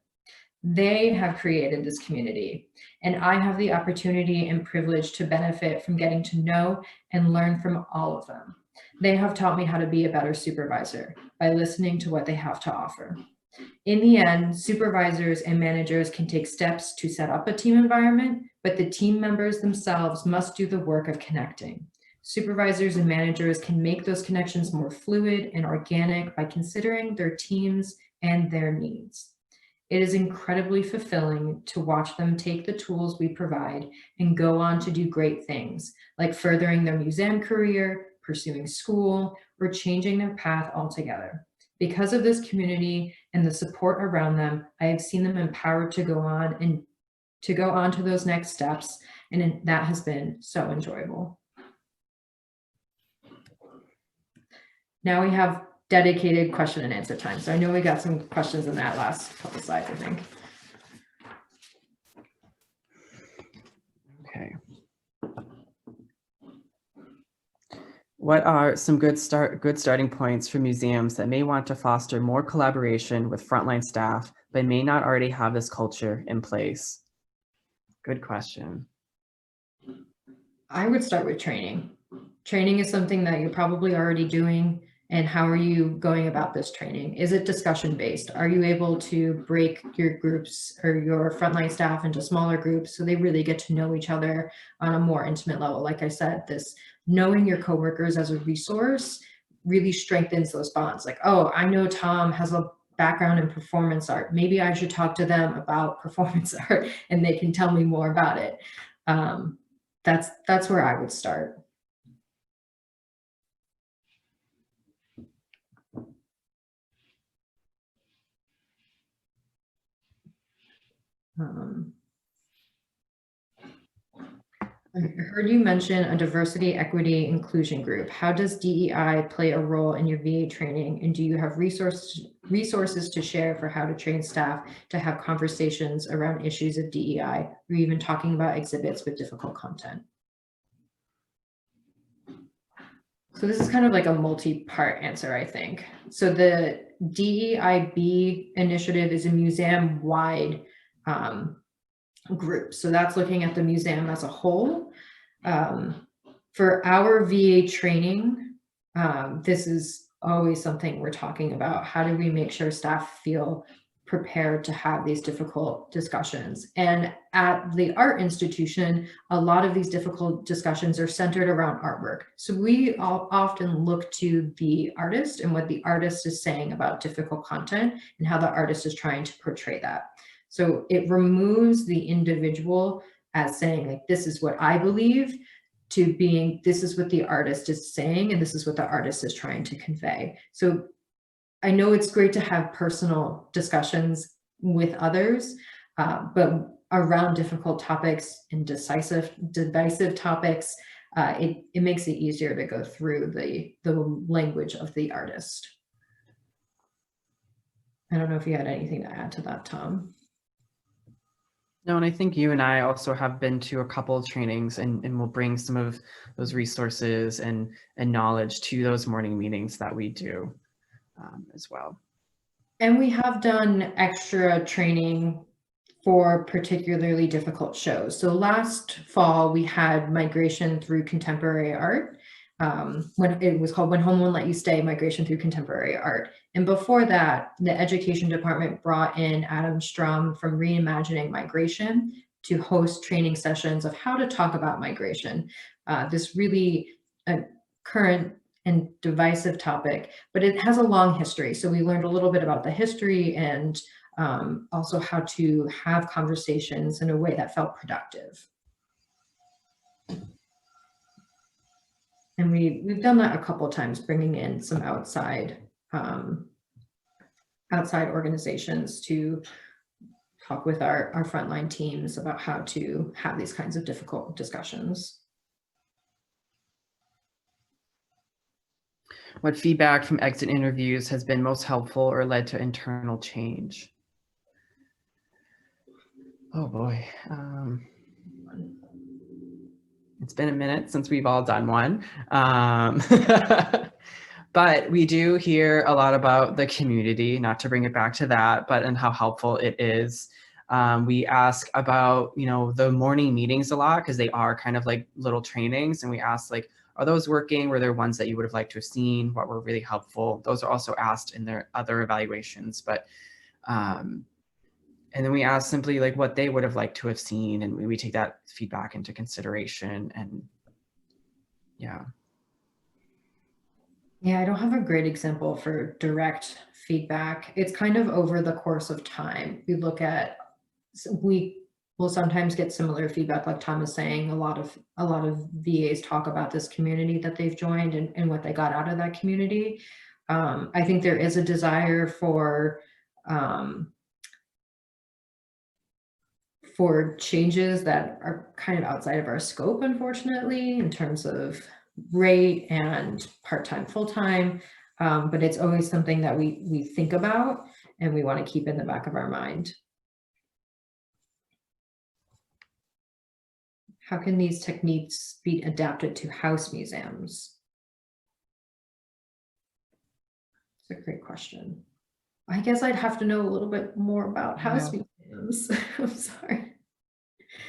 They have created this community, and I have the opportunity and privilege to benefit from getting to know and learn from all of them. They have taught me how to be a better supervisor by listening to what they have to offer. In the end, supervisors and managers can take steps to set up a team environment, but the team members themselves must do the work of connecting. Supervisors and managers can make those connections more fluid and organic by considering their teams and their needs. It is incredibly fulfilling to watch them take the tools we provide and go on to do great things, like furthering their museum career, pursuing school, or changing their path altogether. Because of this community and the support around them, I have seen them empowered to go on to those next steps, and that has been so enjoyable. Now we have dedicated question and answer time. So I know we got some questions in that last couple slides, I think. Okay. What are some good starting points for museums that may want to foster more collaboration with frontline staff, but may not already have this culture in place? Good question. I would start with training. Training is something that you're probably already doing. And how are you going about this training? Is it discussion based? Are you able to break your groups or your frontline staff into smaller groups so they really get to know each other on a more intimate level? Like I said, this knowing your coworkers as a resource really strengthens those bonds. Like, oh, I know Tom has a background in performance art. Maybe I should talk to them about performance art and they can tell me more about it. That's where I would start. I heard you mention a diversity, equity, inclusion group. How does DEI play a role in your VA training? And do you have resources to share for how to train staff to have conversations around issues of DEI, or even talking about exhibits with difficult content? So this is kind of like a multi-part answer, I think. So the DEIB initiative is a museum-wide group. So that's looking at the museum as a whole. For our VA training, this is always something we're talking about. How do we make sure staff feel prepared to have these difficult discussions? And at the art institution, a lot of these difficult discussions are centered around artwork. So we all often look to the artist and what the artist is saying about difficult content and how the artist is trying to portray that. So it removes the individual as saying, like, this is what I believe, to being, this is what the artist is saying, and this is what the artist is trying to convey. So I know it's great to have personal discussions with others, but around difficult topics and divisive topics, it makes it easier to go through the language of the artist. I don't know if you had anything to add to that, Tom. No, and I think you and I also have been to a couple of trainings and we'll bring some of those resources and knowledge to those morning meetings that we do as well. And we have done extra training for particularly difficult shows. So last fall, we had Migration Through Contemporary Art. When it was called When Home Won't Let You Stay, Migration Through Contemporary Art. And before that, the education department brought in Adam Strum from Reimagining Migration to host training sessions of how to talk about migration. This really current and divisive topic, but it has a long history. So we learned a little bit about the history and also how to have conversations in a way that felt productive. And we've done that a couple of times, bringing in some outside organizations to talk with our frontline teams about how to have these kinds of difficult discussions. What feedback from exit interviews has been most helpful or led to internal change? Oh boy. It's been a minute since we've all done one. But we do hear a lot about the community, not to bring it back to that, but and how helpful it is. We ask about, the morning meetings a lot because they are kind of like little trainings, and we ask like, are those working? Were there ones that you would have liked to have seen? What were really helpful? Those are also asked in their other evaluations, but and then we ask simply like what they would have liked to have seen, and we take that feedback into consideration. And yeah. Yeah, I don't have a great example for direct feedback. It's kind of over the course of time. We look at, we will sometimes get similar feedback, like Tom is saying. A lot of VAs talk about this community that they've joined and what they got out of that community. I think there is a desire for changes that are kind of outside of our scope, unfortunately, in terms of rate and part-time, full-time. But it's always something that we think about and we want to keep in the back of our mind. How can these techniques be adapted to house museums? It's a great question. I guess I'd have to know a little bit more about house museums. I'm sorry.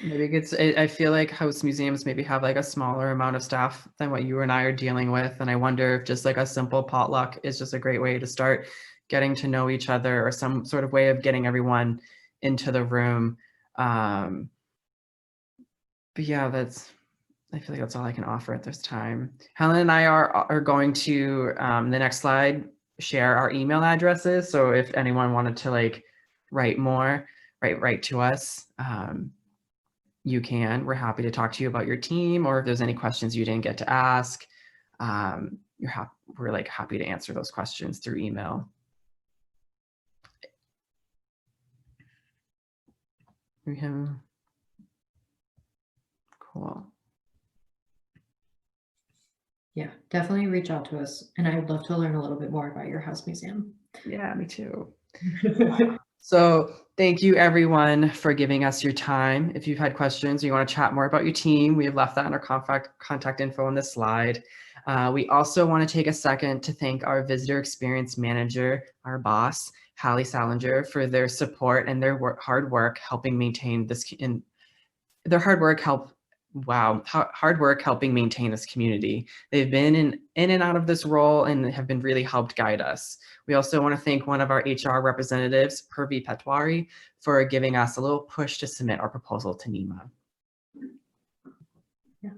Maybe it's, I feel like house museums maybe have like a smaller amount of staff than what you and I are dealing with. And I wonder if just like a simple potluck is just a great way to start getting to know each other, or some sort of way of getting everyone into the room. But yeah, I feel like that's all I can offer at this time. Helen and I are going to, the next slide, share our email addresses. So if anyone wanted to like write more, write to us. You can. We're happy to talk to you about your team, or if there's any questions you didn't get to ask, we're like happy to answer those questions through email. We have, cool. Yeah, definitely reach out to us. And I would love to learn a little bit more about your house museum. Yeah, me too. So thank you everyone for giving us your time. If you've had questions, or you want to chat more about your team, we have left that in our contact info on this slide. We also want to take a second to thank our visitor experience manager, our boss, Hallie Salinger, for their support and their hard work helping maintain this, hard work helping maintain this community. They've been in and out of this role and have been really helped guide us. We also want to thank one of our HR representatives, Purvi Petwari, for giving us a little push to submit our proposal to NEMA. Yeah.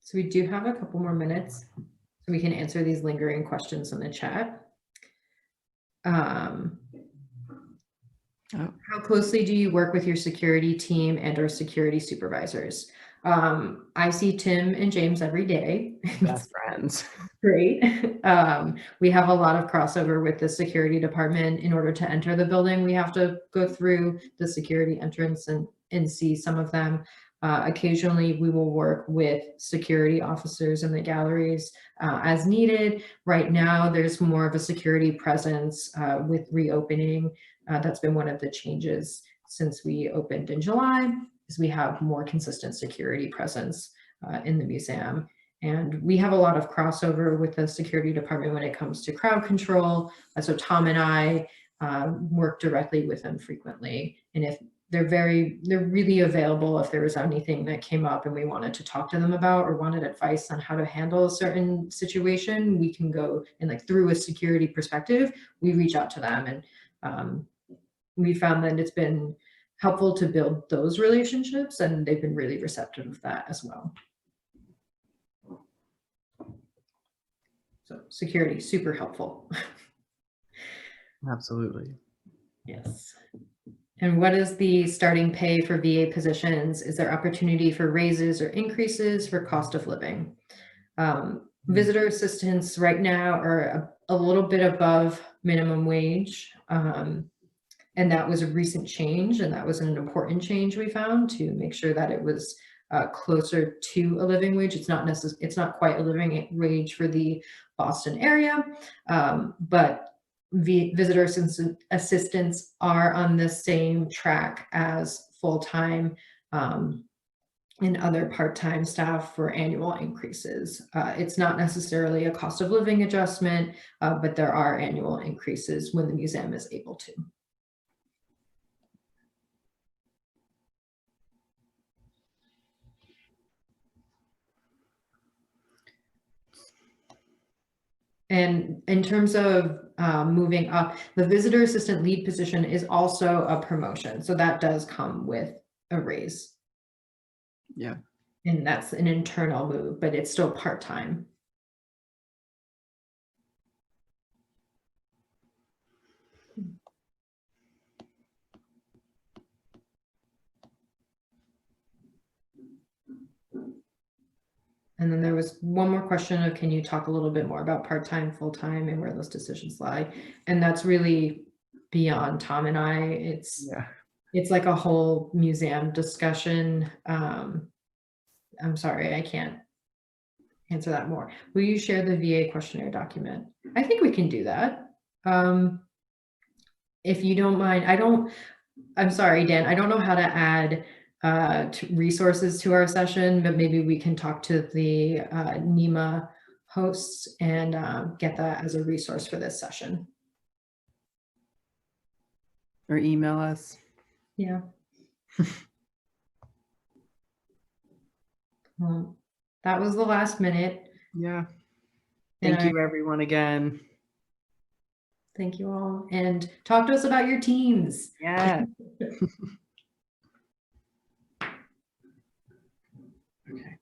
So we do have a couple more minutes so we can answer these lingering questions in the chat. How closely do you work with your security team and or security supervisors? I see Tim and James every day. Best friends. Great. We have a lot of crossover with the security department. In order to enter the building, we have to go through the security entrance and see some of them. Occasionally, we will work with security officers in the galleries as needed. Right now, there's more of a security presence with reopening. That's been one of the changes since we opened in July, is we have more consistent security presence in the museum. And we have a lot of crossover with the security department when it comes to crowd control. So Tom and I work directly with them frequently. And if they're really available if there was anything that came up and we wanted to talk to them about or wanted advice on how to handle a certain situation, we can go and like through a security perspective, we reach out to them. And we found that it's been helpful to build those relationships, and they've been really receptive of that as well. So security, super helpful. Absolutely. Yes. And what is the starting pay for VA positions? Is there opportunity for raises or increases for cost of living? Visitor assistants right now are a little bit above minimum wage. And that was a recent change, and that was an important change we found to make sure that it was closer to a living wage. It's not quite a living wage for the Boston area, but visitor assistants are on the same track as full-time and other part-time staff for annual increases. It's not necessarily a cost of living adjustment, but there are annual increases when the museum is able to. And in terms of moving up, the visitor assistant lead position is also a promotion. So that does come with a raise. Yeah. And that's an internal move, but it's still part-time. And then there was one more question of, can you talk a little bit more about part-time, full-time, and where those decisions lie? And that's really beyond Tom and I. It's like a whole museum discussion. I'm sorry, I can't answer that more. Will you share the VA questionnaire document? I think we can do that. If you don't mind, I'm sorry, Dan, I don't know how to add resources to our session, but maybe we can talk to the NEMA hosts and get that as a resource for this session. Or email us. Yeah. Well, that was the last minute. Yeah. Thank you everyone again. Thank you all. And talk to us about your teams. Yeah. Okay.